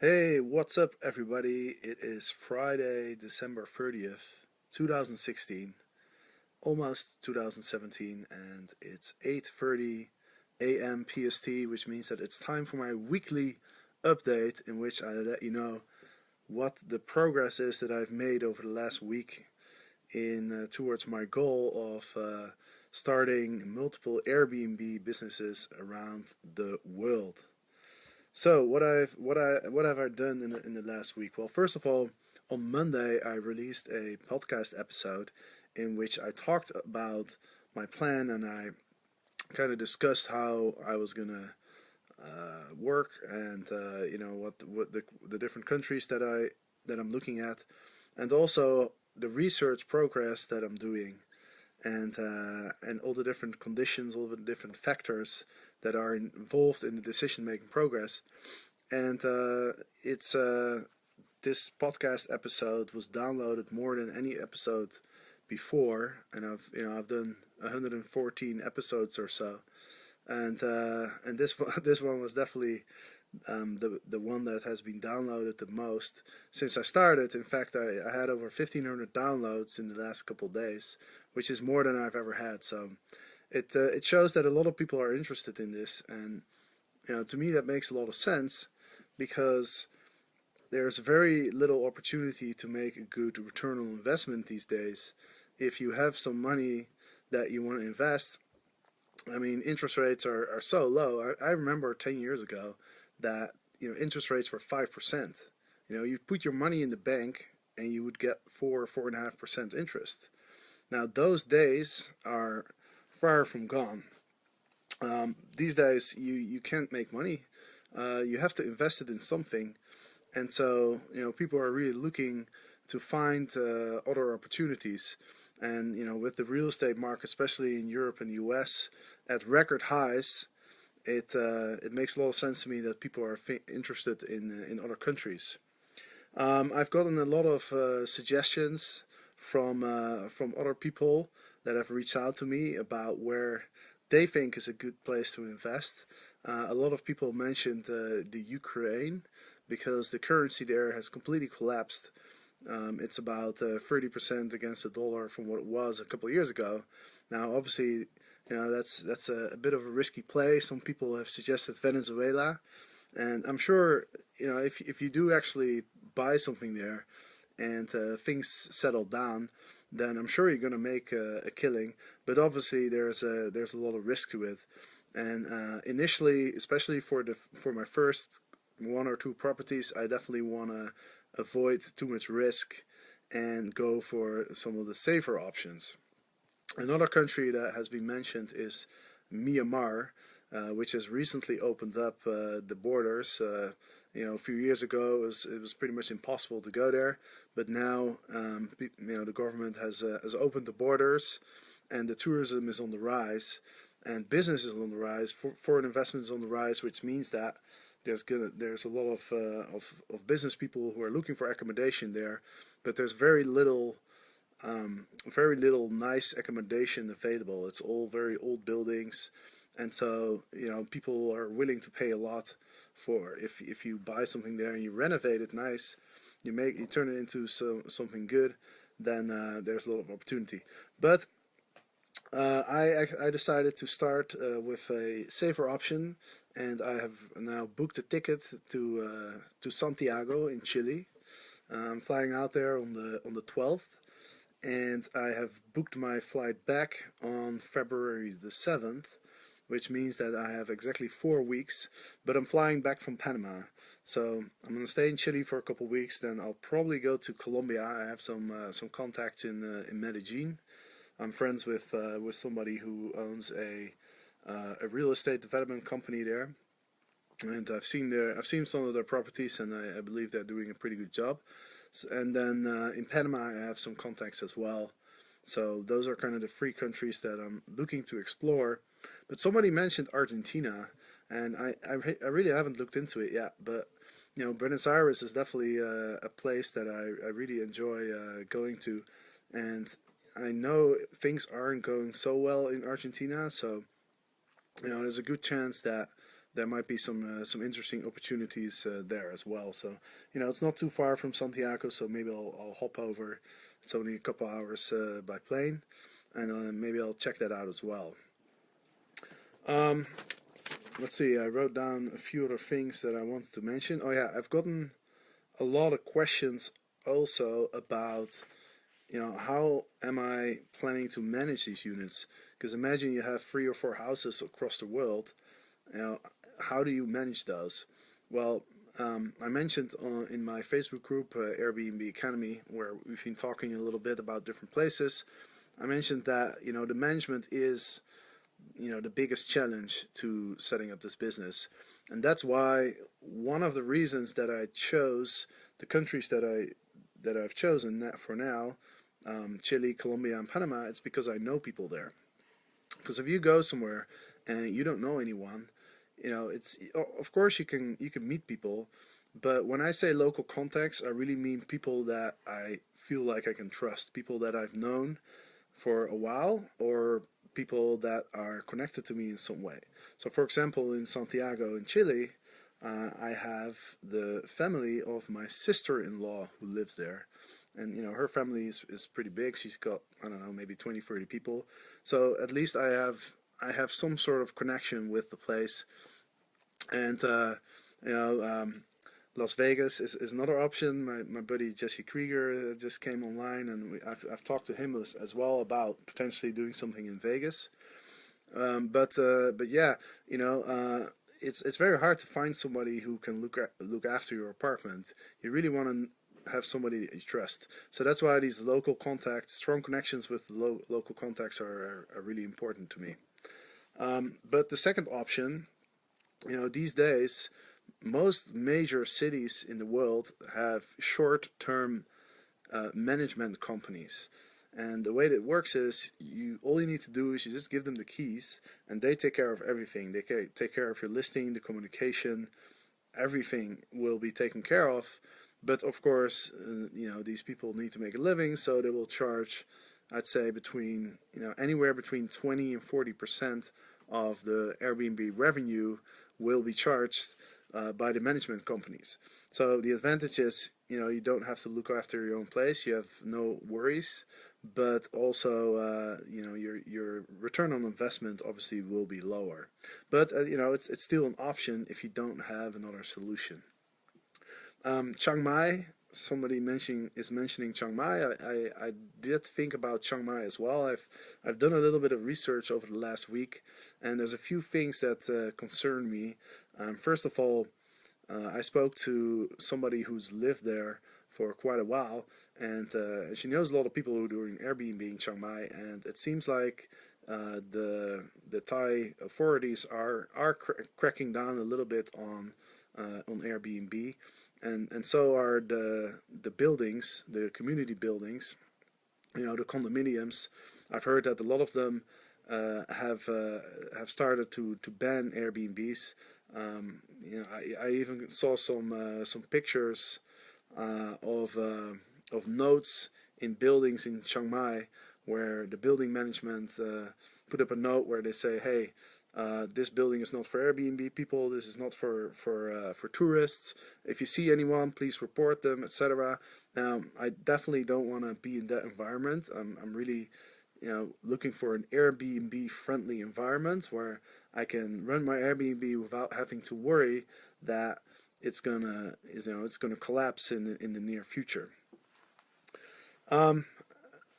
Hey, what's up, everybody? It is Friday, December 30th, 2016, almost 2017, and it's 8:30 a.m. PST, which means that it's time for my weekly update in which I let you know what the progress is that I've made over the last week in towards my goal of starting multiple Airbnb businesses around the world. So what have I done in the last week? Well, first of all, on Monday I released a podcast episode in which I talked about my plan and I kind of discussed how I was gonna work and what the different countries that I'm looking at, and also the research progress that I'm doing and all the different conditions, all the different factors that are involved in the decision making progress. And it's this podcast episode was downloaded more than any episode before, and I've done 114 episodes or so, and this one this one was definitely the one that has been downloaded the most since I started. In fact, I had over 1,500 downloads in the last couple of days, which is more than I've ever had. So it shows that a lot of people are interested in this, and to me that makes a lot of sense because there's very little opportunity to make a good return on investment these days. If you have some money that you want to invest, I mean, interest rates are so low. I remember 10 years ago that interest rates were 5%. You put your money in the bank and you would get 4.5% interest. Now those days are far from gone. These days you can't make money. You have to invest it in something, and so people are really looking to find other opportunities. And with the real estate market, especially in Europe and the US, at record highs, it makes a lot of sense to me that people are interested in other countries. I've gotten a lot of suggestions from other people that have reached out to me about where they think is a good place to invest. A lot of people mentioned the Ukraine because the currency there has completely collapsed. It's about 30% against the dollar from what it was a couple of years ago. Now, obviously, that's a bit of a risky play. Some people have suggested Venezuela, and I'm sure if you do actually buy something there and things settle down, then I'm sure you're going to make a killing. But obviously, there's a lot of risk to it. And initially, especially for my first one or two properties, I definitely want to avoid too much risk and go for some of the safer options. Another country that has been mentioned is Myanmar, which has recently opened up the borders. A few years ago it was pretty much impossible to go there, but now the government has opened the borders, and the tourism is on the rise, and business is on the rise. Foreign investment is on the rise, which means that there's a lot of business people who are looking for accommodation there, but there's very little nice accommodation available. It's all very old buildings, and so people are willing to pay a lot for if you buy something there and you renovate it nice, you turn it into something good, then there's a lot of opportunity. But I decided to start with a safer option, and I have now booked a ticket to Santiago in Chile. I'm flying out there on the 12th, and I have booked my flight back on February the 7th, which means that I have exactly 4 weeks. But I'm flying back from Panama, so I'm gonna stay in Chile for a couple of weeks. Then I'll probably go to Colombia. I have some contacts in Medellin. I'm friends with somebody who owns a real estate development company there, and I've seen some of their properties, and I believe they're doing a pretty good job. And then in Panama, I have some contacts as well. So those are kind of the three countries that I'm looking to explore. But somebody mentioned Argentina, and I really haven't looked into it yet. But Buenos Aires is definitely a place that I really enjoy going to, and I know things aren't going so well in Argentina. So there's a good chance that there might be some interesting opportunities there as well. So it's not too far from Santiago, so maybe I'll hop over. It's only a couple hours by plane, and maybe I'll check that out as well. Um, let's see. I wrote down a few other things that I wanted to mention. Oh yeah, I've gotten a lot of questions also about how am I planning to manage these units? Because imagine you have 3 or 4 houses across the world. How do you manage those? Well, I mentioned in my Facebook group, Airbnb Academy, where we've been talking a little bit about different places. I mentioned that the management is the biggest challenge to setting up this business, and that's why one of the reasons that I chose the countries that I've chosen for now, Chile, Colombia, and Panama. It's because I know people there. Because if you go somewhere and you don't know anyone, it's of course you can meet people, but when I say local contacts, I really mean people that I feel like I can trust, people that I've known for a while, or people that are connected to me in some way. So, for example, in Santiago, in Chile, I have the family of my sister-in-law who lives there. And her family is pretty big. She's got, I don't know, maybe 20, 30 people. So at least I have some sort of connection with the place. And you know Las Vegas is another option. My buddy Jesse Krieger just came online, and I've talked to him as well about potentially doing something in Vegas. But yeah, it's very hard to find somebody who can look after your apartment. You really want to have somebody that you trust. So that's why these local contacts, strong connections with local contacts are really important to me. But the second option, these days, most major cities in the world have short-term management companies. And the way that it works is all you need to do is you just give them the keys, and they take care of everything. They take care of your listing, the communication, everything will be taken care of. But of course, these people need to make a living, so they will charge, I'd say, anywhere between 20 and 40% of the Airbnb revenue will be charged by the management companies. So the advantage is, you don't have to look after your own place. You have no worries, but also, your return on investment obviously will be lower. But it's still an option if you don't have another solution. Chiang Mai. Somebody is mentioning Chiang Mai. I did think about Chiang Mai as well. I've done a little bit of research over the last week, and there's a few things that concern me. First of all, I spoke to somebody who's lived there for quite a while, and she knows a lot of people who are doing Airbnb in Chiang Mai, and it seems like the Thai authorities are cracking down a little bit on Airbnb. And so are the buildings, the community buildings, the condominiums. I've heard that a lot of them have started to ban Airbnbs. I even saw some pictures of notes in buildings in Chiang Mai where the building management put up a note where they say, hey, this building is not for Airbnb people. This is not for tourists. If you see anyone, please report them, etc. Now, I definitely don't want to be in that environment. I'm really, looking for an Airbnb-friendly environment where I can run my Airbnb without having to worry that it's gonna collapse in the near future.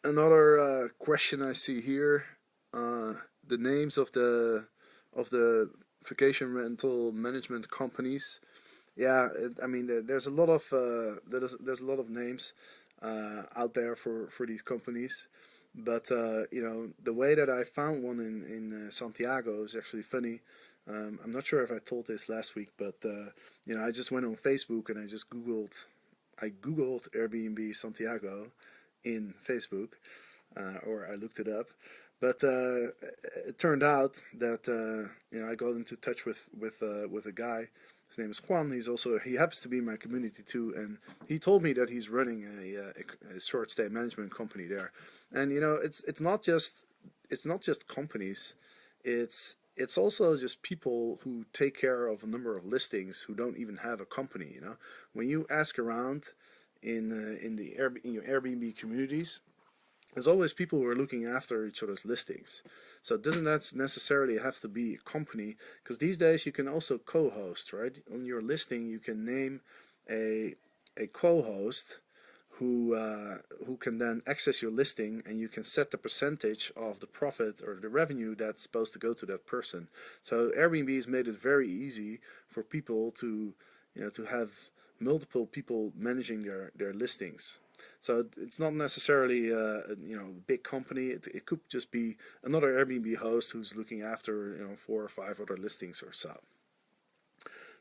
Another question I see here: the names of the vacation rental management companies. Yeah, I mean, there's a lot of names out there for these companies, but the way that I found one in Santiago is actually funny. I'm not sure if I told this last week, but I just went on Facebook and I googled Airbnb Santiago in Facebook, or I looked it up. But it turned out that I got into touch with a guy. His name is Juan. He happens to be in my community too, and he told me that he's running a short stay management company there. And it's not just companies. it's also just people who take care of a number of listings who don't even have a company. You know, when you ask around in your Airbnb communities, there's always people who are looking after each other's listings. So it doesn't necessarily have to be a company, because these days you can also co-host, right? On your listing, you can name a co-host who can then access your listing, and you can set the percentage of the profit or the revenue that's supposed to go to that person. So Airbnb has made it very easy for people to, to have multiple people managing their listings. So it's not necessarily a big company. It could just be another Airbnb host who's looking after 4 or 5 other listings or so.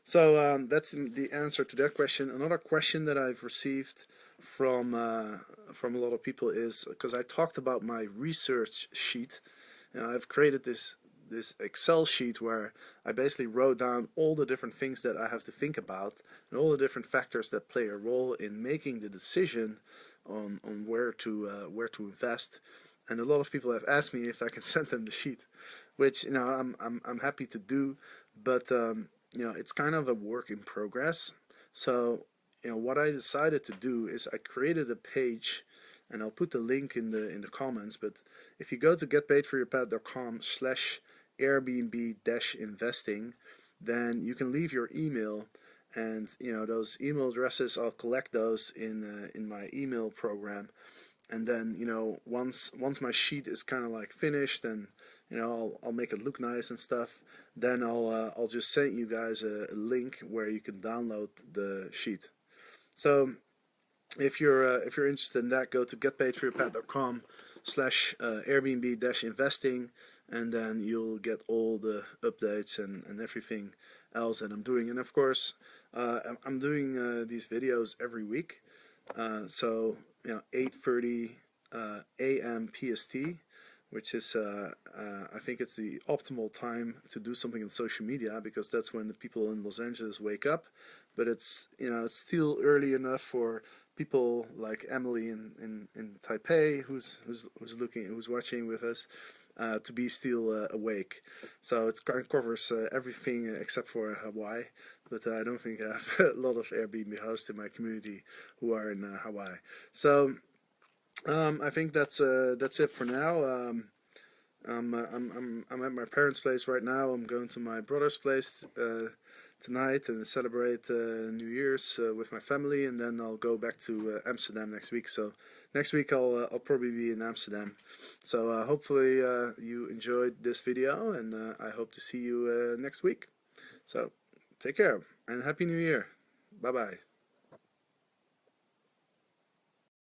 So that's the answer to that question. Another question that I've received from a lot of people is, because I talked about my research sheet, I've created this Excel sheet where I basically wrote down all the different things that I have to think about and all the different factors that play a role in making the decision on where to invest. And a lot of people have asked me if I can send them the sheet, which I'm happy to do, but it's kind of a work in progress. So what I decided to do is I created a page, and I'll put the link in the comments. But if you go to getpaidforyourpet.com/Airbnb-investing, then you can leave your email, and those email addresses, I'll collect those in my email program. And then once my sheet is kind of like finished, and I'll make it look nice and stuff, then I'll just send you guys a link where you can download the sheet. So if you're interested in that, go to getpaidforyourpet.com/Airbnb-investing, and then you'll get all the updates and everything else that I'm doing. And of course, I'm doing these videos every week. So 8:30 a.m. PST, which is I think it's the optimal time to do something on social media, because that's when the people in Los Angeles wake up. But it's it's still early enough for people like Emily in Taipei, who's watching with us, to be still awake. So it covers everything except for Hawaii. But I don't think I have a lot of Airbnb hosts in my community who are in Hawaii. So I think that's it for now. I'm at my parents' place right now. I'm going to my brother's place tonight and celebrate New Year's with my family, and then I'll go back to Amsterdam next week. So next week I'll probably be in Amsterdam. So hopefully you enjoyed this video, and I hope to see you next week. So take care and Happy New Year. Bye bye.